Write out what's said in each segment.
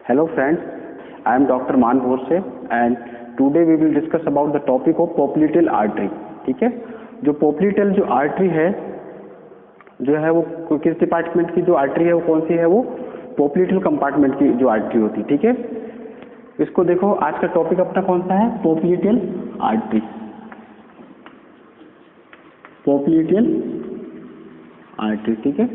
Hello friends, I am Dr. मान भोरसे and today we will discuss about the topic of popliteal artery. ठीक है, जो popliteal जो artery है जो है वो किस डिपार्टमेंट की जो आर्टरी है वो कौन सी है, वो पोप्लिटियल कंपार्टमेंट की जो आर्टरी होती है. ठीक है, इसको देखो, आज का टॉपिक अपना कौन सा है, पोप्लिटियल आर्टरी. Popliteal artery. ठीक है,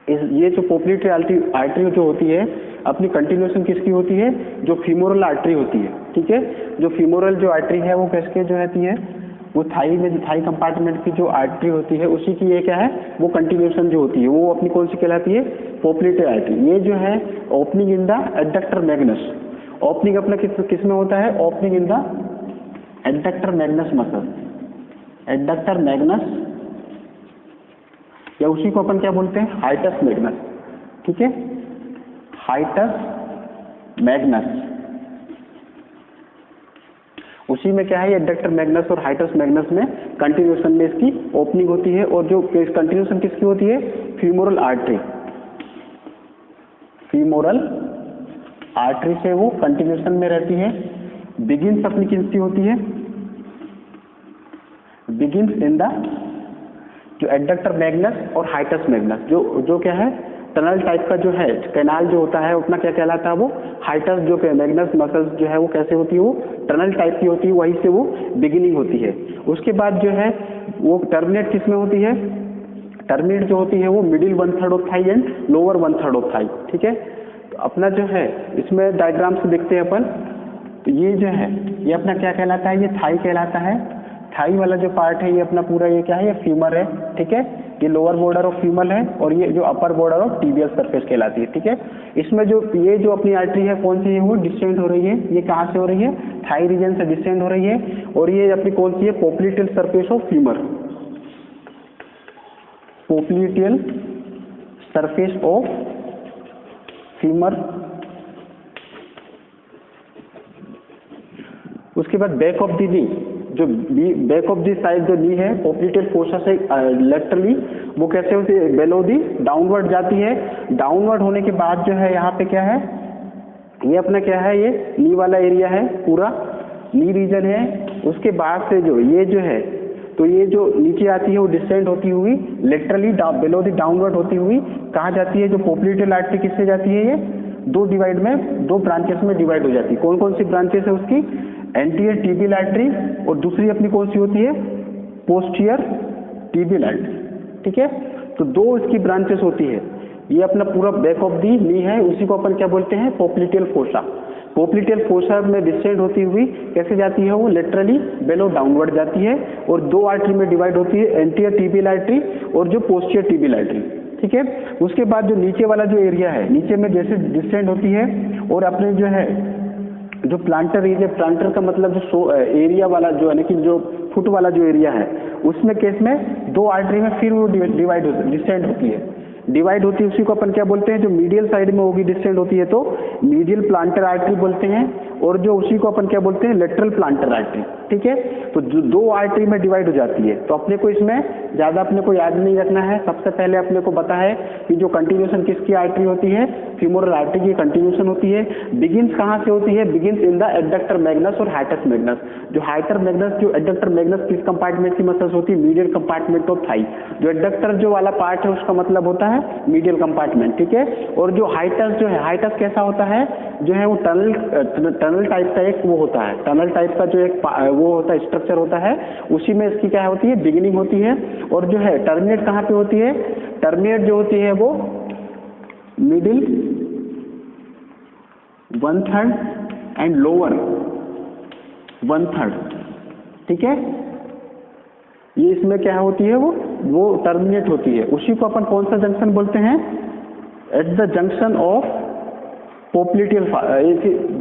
ये जो पोप्लिटियल आर्टरी जो होती है अपनी कंटिन्यूएशन किसकी होती है, जो फीमोरल आर्टरी होती है. ठीक है, जो फीमोरल जो आर्टरी है वो किसके जो रहती है, वो थाई में, जो थाई कंपार्टमेंट की जो आर्टरी होती है उसी की ये क्या है, वो कंटिन्यूएशन जो होती है वो अपनी कौन सी कहलाती है, पोप्लिटियल आर्टरी. ये जो है opening in the adductor Magnus. Opening अपना किस में होता है, opening in the adductor Magnus muscle. Adductor Magnus या उसी को अपन क्या बोलते हैं, हाइटस मैग्नस. ठीक है, हाइटस मैग्नस. उसी में क्या है, ये एडक्टर मैग्नस और हाइटस मैग्नस में कंटिन्यूएशन में इसकी ओपनिंग होती है. और जो कंटिन्यूएशन किसकी होती है, फीमोरल आर्टरी. फीमोरल आर्टरी से वो कंटिन्यूएशन में रहती है. बिगिंस अपनी किसकी होती है, बिगिंस इन द जो एडक्टर मैग्नस और हाइटस मैग्नस. जो क्या है, टनल टाइप का जो है कैनाल जो होता है अपना क्या कहलाता है, वो हाइटस जो मैग्नस मसल्स जो है वो कैसे होती है, वो टनल टाइप की होती है. वहीं से वो बिगिनिंग होती है. उसके बाद जो है वो टर्मिनेट किस में होती है, टर्मिनेट जो होती है वो middle 1/3 of thigh and lower 1/3 of thigh. ठीक है, तो अपना जो है इसमें डायग्राम से देखते हैं अपन. तो ये जो है ये अपना क्या कहलाता है, ये थाई कहलाता है. थाई वाला जो पार्ट है ये अपना पूरा ये क्या है, ये फीमर है. ठीक है, ये लोअर बॉर्डर ऑफ फीमर है और ये जो upper border of tibial surface कहलाती है. ठीक है, इसमें जो ये जो अपनी आर्टरी है कौन सी है, वो डिस्टेंड हो रही है. ये कहाँ से हो रही है, थाई रीजन से डिस्टेंड हो रही है. और ये अपनी कौन सी है, popliteal surface of femur. Popliteal surface of femur. उसके बाद बैक ऑफ दी नी, जो बैक ऑफ दी साइड जो नी है पोप्लिटियल फोसा से लेटरली वो कैसे होती है, बेलो दी डाउनवर्ड जाती है. डाउनवर्ड होने के बाद जो है यहाँ पे क्या है, ये अपना क्या है, ये नी वाला एरिया है, पूरा नी रीजन है. उसके बाद से जो ये जो है, तो ये जो नीचे आती है वो डिस्टेंड होती हुई लेटरली बेलो दी डाउनवर्ड होती हुई कहाँ जाती है, जो पोप्लिटियल आर्टरी किससे जाती है, ये दो ब्रांचेस में डिवाइड हो जाती है. कौन कौन सी ब्रांचेस है उसकी, एंटीरियर टिबियल आर्टरी और दूसरी अपनी कौन सी होती है, पोस्टीरियर टिबियल आर्टरी. ठीक है, तो दो इसकी ब्रांचेस होती है. ये अपना पूरा बैक ऑफ दी नी है, उसी को अपन क्या बोलते हैं, पोप्लिटियल फोसा. पोप्लिटियल फोसा में डिस्टेंड होती हुई कैसे जाती है, वो लेटरली बेलो डाउनवर्ड जाती है और दो आर्टरी में डिवाइड होती है, एंटीरियर टिबियल आर्टरी और जो पोस्टीरियर टिबियल आर्टरी. ठीक है, उसके बाद जो नीचे वाला जो एरिया है, नीचे में जैसे डिस्टेंड होती है और अपने जो है जो प्लांटर एरिया, प्लांटर का मतलब जो एरिया वाला जो है कि जो फुट वाला जो एरिया है उसमें केस में दो आर्टरी में फिर वो डिवाइड डिस्टेंड होती है. डिवाइड होती है उसी को अपन क्या बोलते हैं, जो मीडियल साइड में होगी डिस्टेंड होती है तो मीडियल प्लांटर आर्टरी बोलते हैं. और जो उसी को अपन क्या बोलते हैं, लेटरल प्लांटर आर्टरी. ठीक है, तो जो दो आर्टरी में डिवाइड हो जाती है. तो अपने को इसमें ज्यादा अपने को याद नहीं रखना है. सबसे पहले अपने को पता है कि जो कंटिन्यूएशन किसकी आर्टरी होती है, फीमोरल आर्टरी की कंटिन्यूएशन होती है. बिगिंस कहाँ से होती है, begins in the adductor Magnus और हाइटस मैग्नस. जो हाइटर मैग्नस, जो एडक्टर मैग्नस किस कंपार्टमेंट की मसल्स होती है, मीडियल कंपार्टमेंट ऑफ थाई. जो एडक्टर जो वाला पार्ट है उसका मतलब होता है मीडियल कंपार्टमेंट. ठीक है, और जो हाइटस जो है, हाइटस कैसा होता है, जो है वो टनल टाइप का एक वो होता है, टनल टाइप का जो एक वो होता है, स्ट्रक्चर होता है. उसी में इसकी क्या होती है, बिगिनिंग होती है. और जो है टर्मिनेट कहाँ पे होती है, टर्मिनेट जो होती है वो मिडिल 1/3 एंड लोअर 1/3. ठीक है, ये इसमें क्या होती है, वो टर्मिनेट होती है. उसी को अपन कौन सा जंक्शन बोलते हैं, at the junction of popliteal.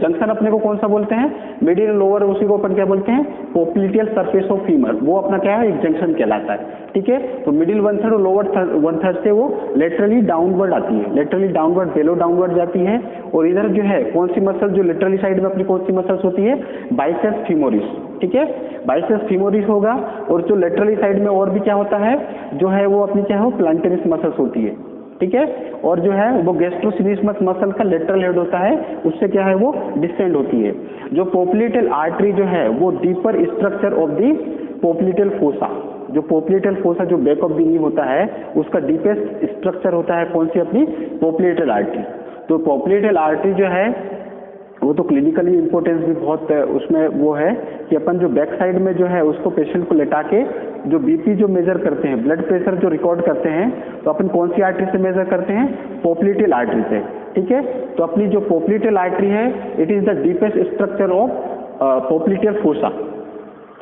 Junction अपने को कौन सा बोलते हैं, मिडिल लोअर, उसी को अपन क्या बोलते हैं, पोप्लिटियल सरफेस ऑफ फीमर. वो अपना क्या है, एक जंक्शन कहलाता है. ठीक है, तो मिडिल 1/3 और लोअर 1/3 से वो लेटरली डाउनवर्ड आती है, लेटरली डाउनवर्ड बेलो डाउनवर्ड जाती है. और इधर जो है कौन सी मसल, जो लेटरली साइड में अपनी कौन सी मसल्स होती है, बाइसेप्स फीमोरिस. ठीक है, बाइसेप्स फीमोरिस होगा. और जो लेटरली साइड में और भी क्या होता है, जो है वो अपनी क्या हो, प्लांटरिस मसल्स होती है. ठीक है, और जो है वो गैस्ट्रोसिनेमस मसल का लेटरल हेड होता है, उससे क्या है वो डिस्टेंड होती है। जो पोप्लिटेल आर्टरी जो है वो deeper structure of the popliteal fossa, जो पोप्लिटेल फोसा जो बैक ऑफ द नी होता है उसका डीपेस्ट स्ट्रक्चर होता है कौन सी, अपनी पोप्लिटेल आर्टरी। तो पोप्लिटेल आर्टरी जो है वो तो क्लिनिकली इंपॉर्टेंस भी बहुत उसमें वो है कि अपन जो बैक साइड में जो है उसको पेशेंट को लेटा के जो बीपी जो मेजर करते हैं, ब्लड प्रेशर जो रिकॉर्ड करते हैं, तो अपन कौन सी आर्टरी से मेजर करते हैं, पोप्लिटेल आर्टरी से, ठीक है। तो अपनी जो पोप्लिटेल आर्टरी है it is the deepest structure of popliteal fossa,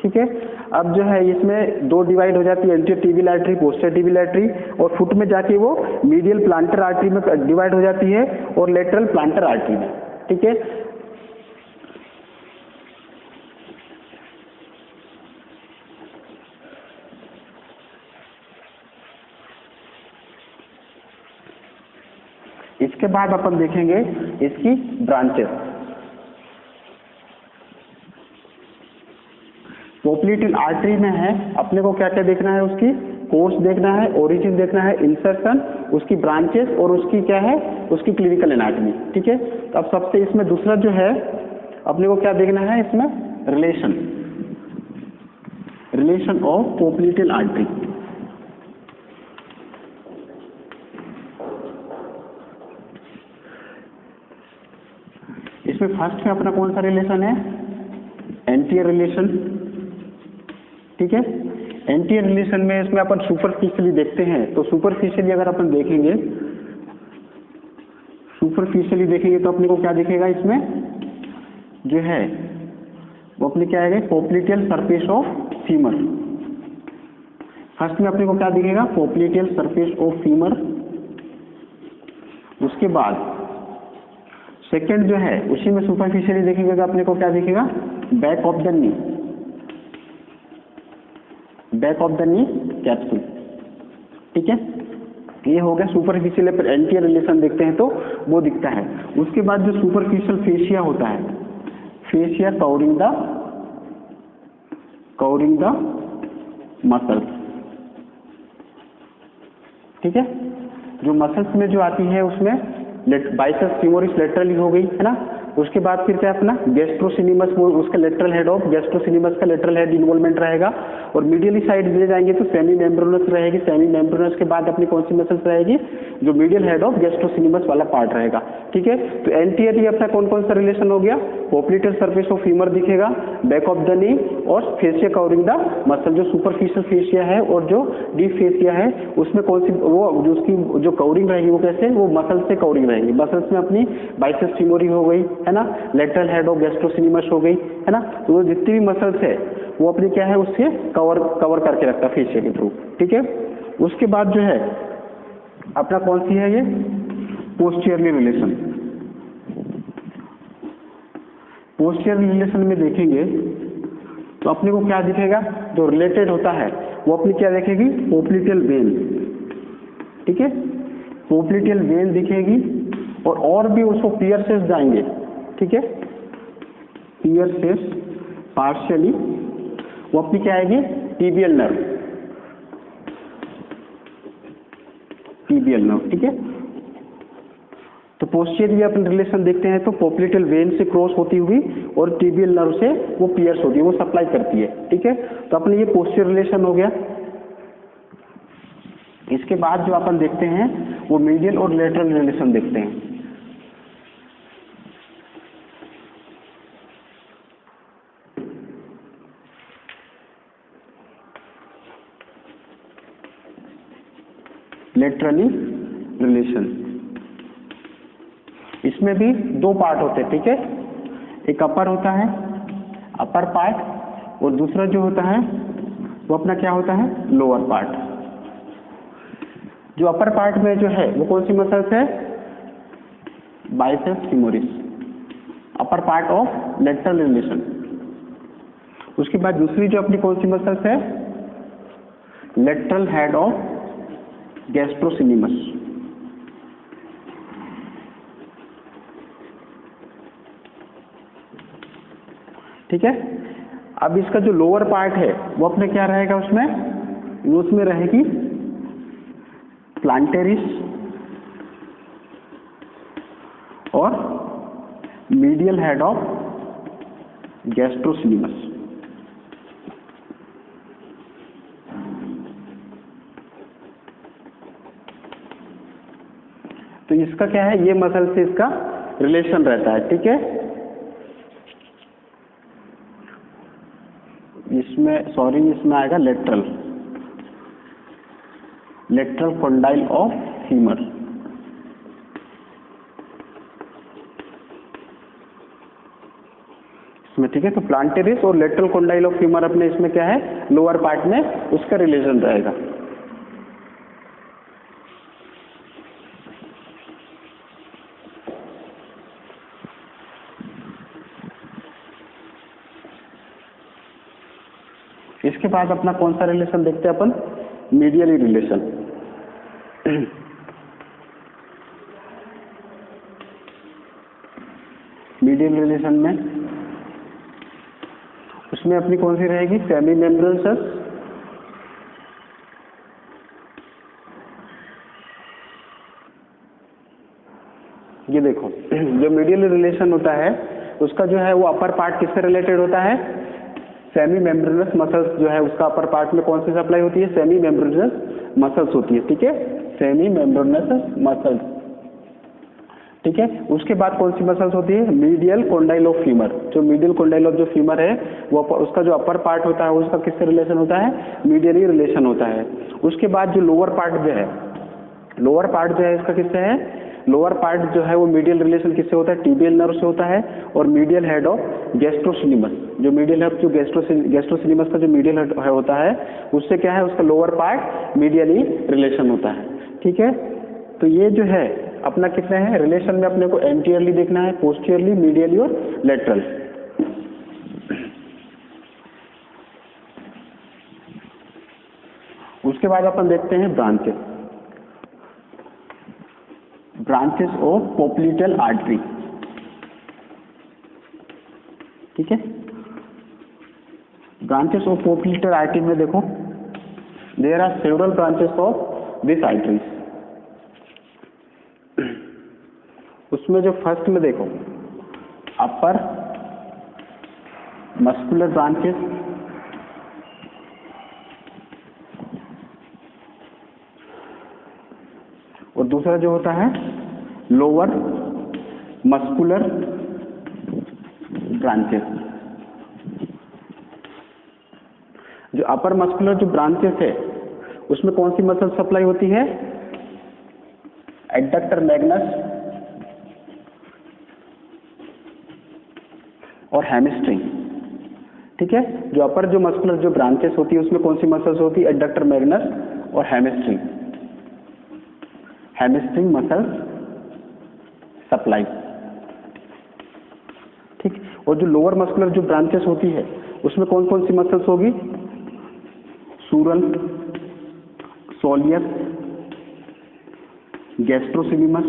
ठीक है। अब जो है इसमें दो डिवाइड हो जाती है, anterior tibial artery, posterior tibial artery, और फुट में जाके वो मीडियल प्लांटर आर्टरी में डिवाइड हो जाती है और लेटरल प्लांटर आर्टरी में, ठीक है। इसके बाद अपन देखेंगे इसकी ब्रांचेस। पोप्लिटेल आर्टरी में है अपने को क्या क्या देखना है, उसकी कोर्स देखना है, ओरिजिन देखना है, इंसर्शन, उसकी ब्रांचेस और उसकी क्या है, उसकी क्लिनिकल एनाटॉमी, ठीक है। तो अब सबसे इसमें दूसरा जो है अपने को क्या देखना है, इसमें रिलेशन ऑफ पोप्लिटेल आर्टरी। इसमें फर्स्ट में अपना कौन सा रिलेशन है, एंटीरियर रिलेशन, ठीक है। एंटीरियर रिलेशन में इसमें अपन सुपरफिशियली देखते हैं, तो सुपरफिशियली अगर अपन देखेंगे, सुपरफिशियली देखेंगे तो अपने को क्या दिखेगा, इसमें जो है वो अपने क्या है, पोप्लिटेल सरफेस ऑफ फीमर। फर्स्ट में अपने को क्या दिखेगा, पोप्लिटेल सरफेस ऑफ फीमर। उसके बाद सेकेंड जो है उसी में सुपरफिशियली देखेंगे तो अपने को क्या दिखेगा, back of the knee, back of the knee capsule, ठीक है। ये हो गया सुपरफिशियल पर एंटीरियर रिलेशन देखते हैं तो वो दिखता है। उसके बाद जो सुपरफिशियल फेशिया होता है, फेशिया कवरिंग द मसल्स, ठीक है। जो मसल्स में जो आती है उसमें बाइसेप्स फीमोरिस लेटरली हो गई है ना। उसके बाद फिर क्या अपना गैस्ट्रोसिनेमस, वो उसका लेटरल हेड ऑफ गैस्ट्रोसिनेमस का लेटरल हेड इन्वॉल्वमेंट रहेगा। और मीडियली साइड ले जाएंगे तो सेमी मेम्ब्रेनस रहेगी। सेमी मेम्ब्रेनस के बाद अपनी कौन सी मसल्स रहेगी, जो मीडियल हेड ऑफ गैस्ट्रोसिनेमस वाला पार्ट रहेगा, ठीक है। तो एंटीरियर अपना कौन कौन सा रिलेशन हो गया, पोप्लिटेल सरफेस ऑफ फीमर दिखेगा, बैक ऑफ द नी और फेशिया कवरिंग द मसल। जो सुपरफिशियल फेशिया है और जो डीप फेशिया है उसमें कौन सी वो जो उसकी जो कवरिंग रहेगी वो कैसे, वो मसल से कवरिंग रहेगी। मसल्स में अपनी बाइसेप्स फीमोरी हो गई है ना, लेटरल हेड ऑफ गैस्ट्रोसिनेमस हो गई है ना। तो वो जितनी भी मसल्स है वो अपनी क्या है उससे कवर करके रखता है फेशिया के थ्रू, ठीक है। उसके बाद जो है अपना कौन सी है, ये पोस्टीरियर रिलेशन। पोस्टीरियर रिलेशन में देखेंगे तो अपने को क्या दिखेगा, जो रिलेटेड होता है वो अपनी क्या देखेगी, पोप्लिटेल वेन, ठीक है। पोप्लिटेल वेन दिखेगी और भी उसको पियर्सेस जाएंगे, ठीक है। पियर्सेस पार्शियली वो अपनी क्या आएगी, टिबियल नर्व, ठीक है। तो पोस्टीरियर अपन रिलेशन देखते हैं तो पोप्लिटेल वेन से क्रॉस होती हुई और टिबियल नर्व से वो पियर्स होती है, वो सप्लाई करती है, ठीक है। तो अपने ये पोस्टीरियर रिलेशन हो गया। इसके बाद जो अपन देखते हैं वो मीडियल और लेटरल रिलेशन देखते हैं। लेटरली रिलेशन, इसमें भी दो पार्ट होते हैं, ठीक है। एक अपर होता है, अपर पार्ट, और दूसरा जो होता है वो अपना क्या होता है, लोअर पार्ट। जो अपर पार्ट में जो है वो कौन सी मसल्स है, biceps femoris, upper part of lateral relation. उसके बाद दूसरी जो अपनी कौन सी मसल्स है, लेटरल हेड ऑफ गैस्ट्रोसिनेमस, ठीक है। अब इसका जो लोअर पार्ट है वो अपने क्या रहेगा, उसमें रहेगी प्लांटेरिस और मीडियल हेड ऑफ गैस्ट्रोसिनिमस। तो इसका क्या है, ये मसल से इसका रिलेशन रहता है, ठीक है। इसमें आएगा लेटरल कॉन्डाइल ऑफ फीमर। इसमें ठीक है, तो प्लांटेरिस और लेटरल कॉन्डाइल ऑफ फीमर अपने इसमें क्या है, लोअर पार्ट में उसका रिलेशन रहेगा। इसके बाद अपना कौन सा रिलेशन देखते हैं अपन, मीडियली रिलेशन। मीडियल रिलेशन में उसमें अपनी कौन सी रहेगी, सेमी मेम्ब्रेनस। ये देखो जो मीडियल रिलेशन होता है उसका जो है वो अपर पार्ट किससे रिलेटेड होता है, सेमी मेम्ब्रेनस मसल्स जो है उसका अपर पार्ट में कौन सी सप्लाई होती है, सेमी मेम्ब्रेनस मसल्स होती है, ठीक है, सेमी मेम्ब्रेनस मसल्स, ठीक है। उसके बाद कौन सी मसल्स होती है, मीडियल कॉन्डाइल ऑफ फीमर। जो मीडियल कॉन्डाइल ऑफ जो फीमर है वो उसका जो अपर पार्ट होता है उसका किससे रिलेशन होता है, मीडियली रिलेशन होता है। उसके बाद जो लोअर पार्ट जो है इसका किससे है, लोअर पार्ट जो है वो मीडियल रिलेशन किससे होता है, टीबियल नर्व से होता है और मीडियल हेड ऑफ गैस्ट्रोसिनिमस। जो मीडियल हेड जो गैस्ट्रोसिनिमस का जो मीडियल हेड होता है उससे क्या है, उसका लोअर पार्ट मीडियली रिलेशन होता है, ठीक है। तो ये जो है अपना कितने हैं रिलेशन में, अपने को एंटीरियरली देखना है, पोस्टीरियरली, मीडियली और लेटरल। उसके बाद अपन देखते हैं ब्रांचेस ऑफ पोप्लिटल आर्टरी, ठीक है। ब्रांचेस ऑफ पोप्लिटल आर्टरी में देखो there are several branches of this arteries. उसमें जो फर्स्ट में देखो अपर मस्कुलर ब्रांचेस, और दूसरा जो होता है लोअर मस्कुलर ब्रांचेस। जो अपर मस्कुलर जो ब्रांचेस है उसमें कौन सी मसल सप्लाई होती है, एडक्टर मैग्नस और हैमस्ट्रिंग, ठीक है। जो अपर जो मस्कुलर जो ब्रांचेस होती है उसमें कौन सी मसल्स होती है, एडक्टर मैग्नस और हैमस्ट्रिंग मसल सप्लाई, ठीक। और जो लोअर मस्कुलर जो ब्रांचेस होती है उसमें कौन कौन सी मसल्स होगी, सूरल, सोलियस, गैस्ट्रोसिनिमस,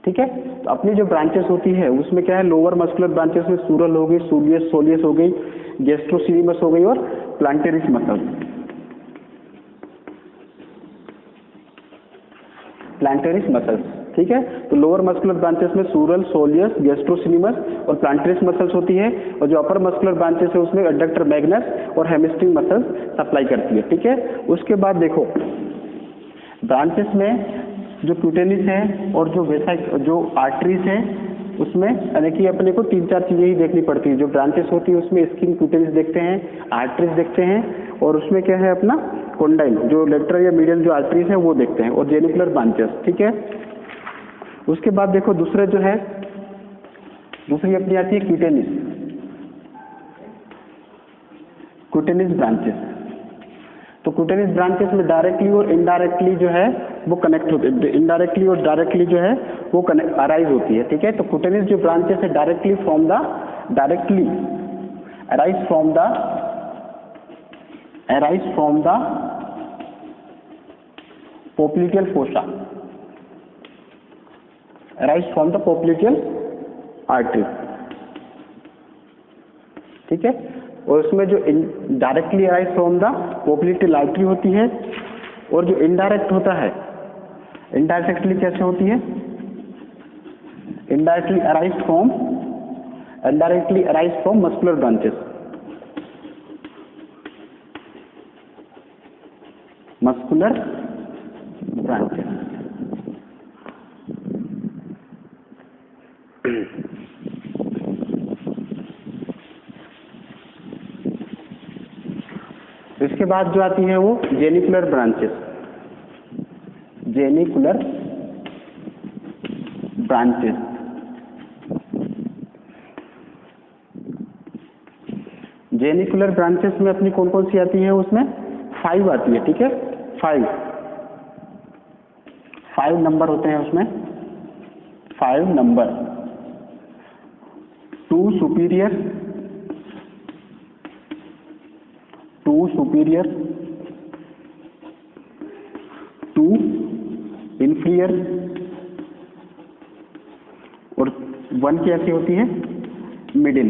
ठीक है। तो अपनी जो ब्रांचेस होती है उसमें क्या है, लोअर मस्कुलर ब्रांचेस में सूरल हो गई, सोलियस हो गई, गैस्ट्रोसिनिमस हो गई और प्लांटेरिस मसल्स, ठीक है। तो लोअर मस्कुलर ब्रांचेस में सूरल, सोलियस, गैस्ट्रोसिनिमस और प्लांटेरिस मसल्स होती है, और जो अपर मस्कुलर ब्रांचेस है उसमें एडक्टर मैग्नस और हैमस्ट्रिंग मसल्स सप्लाई करती है, ठीक है। उसके बाद देखो ब्रांचेस में जो क्यूटेनिस है और जो आर्टरीज है उसमें यानी कि अपने को 3-4 चीजें ही देखनी पड़ती है। जो ब्रांचेस होती है उसमें स्किन क्यूटेनिस देखते हैं, आर्टरीज देखते हैं, और उसमें क्या है अपना कॉन्डाइल जो लेटरल या मीडियल जो आर्टरीज है वो देखते हैं, और जेनिकुलर ब्रांचेस, ठीक है। उसके बाद देखो दूसरी अपनी आती है क्यूटेनिस ब्रांचेस। तो क्यूटेनिस ब्रांचेस में डायरेक्टली और इनडायरेक्टली जो है वो कनेक्ट होते हैं, इनडायरेक्टली और डायरेक्टली जो है वो अराइज होती है, ठीक है। तो क्यूटेनिस जो ब्रांचेस है directly arise from the popliteal fossa, arise from the popliteal artery, ठीक है। और उसमें जो directly arise from the popliteal artery होती है, और जो इनडायरेक्ट होता है इनडायरेक्टली कैसे होती है? Indirectly arise from muscular branches. Muscular branches. इसके बाद जो आती है वो genicular branches. Genicular branches. Genicular branches में अपनी कौन कौन सी आती है? उसमें 5 आती है, ठीक है। 5 नंबर होते हैं उसमें, 5 नंबर। 2 सुपीरियर, 2 सुपीरियर, 2 इंफीरियर और 1 कैसी होती है? मिडिल।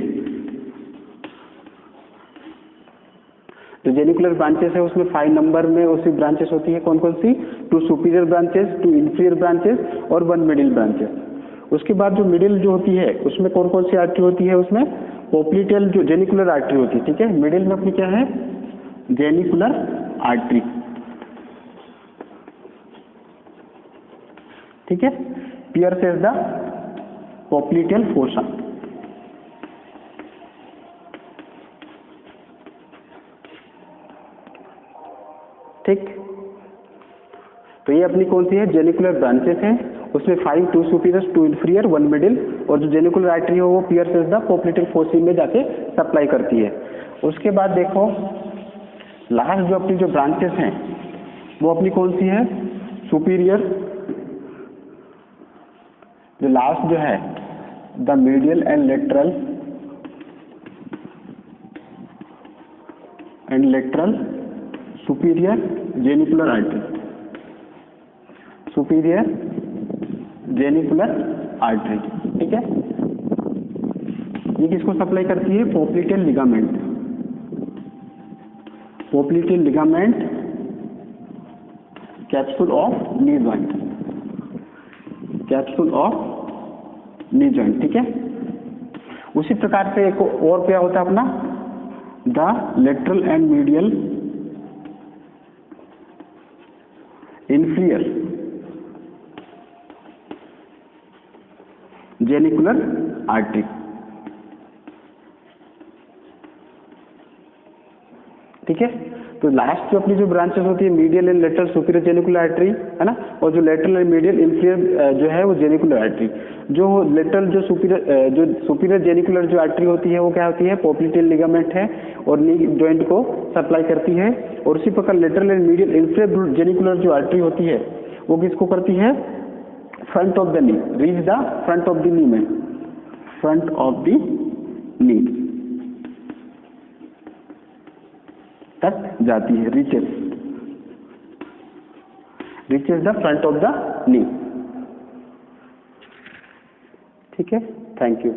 जो जेनिकुलर ब्रांचेस है उसमें 5 नंबर में उसकी ब्रांचेस होती है। कौन कौन सी? 2 सुपीरियर ब्रांचेस, 2 इंफीरियर ब्रांचेस और 1 मिडिल ब्रांचेस। उसके बाद जो मिडिल जो होती है उसमें कौन कौन सी आर्टरी होती है? उसमें पोप्लिटियल जो जेनिकुलर आर्टरी होती है, ठीक है। मिडिल में अपनी क्या है? जेनिकुलर आर्टरी, ठीक है। Pierces the popliteal fossa. ठीक, तो ये अपनी कौन सी है? जेनिकुलर ब्रांचेस है। उसमें 5, 2 सुपीरियर, 2 इंफीरियर, 1 मिडिल और जो जेनिकुलर आर्टरी है वो पियर्सेस द पोप्लिटियल फोसी में जाके सप्लाई करती है। उसके बाद देखो लास्ट जो अपनी जो ब्रांचेस हैं वो अपनी कौन सी है? सुपीरियर। जो लास्ट जो है the medial and lateral superior genicular artery. Superior genicular artery, ठीक है। ये किसको सप्लाई करती है? Popliteal ligament. Popliteal ligament capsule of knee joint. Capsule of knee joint, ठीक है। उसी प्रकार से एक और क्या होता है अपना? The lateral and medial inferior genicular artery, ठीक है। तो लास्ट जो अपनी जो ब्रांचेस होती है medial and lateral superior genicular artery, है ना। और जो लेटरल एंड मीडियल इंफीरियर जो है वो जेनिकुलर आर्टरी। जो लेटरल जो सुपीरियर जेनिकुलर जो आर्टरी होती है वो क्या होती है? पोप्लिटियल लिगामेंट है और नी जॉइंट को सप्लाई करती है। और उसी प्रकार lateral and medial inferior genicular जो आर्टरी होती है वो किसको करती है? Front of the knee, reach the front of the नी में, फ्रंट ऑफ द नी तक जाती है। Reaches the front of the नी, ठीक है। Thank you.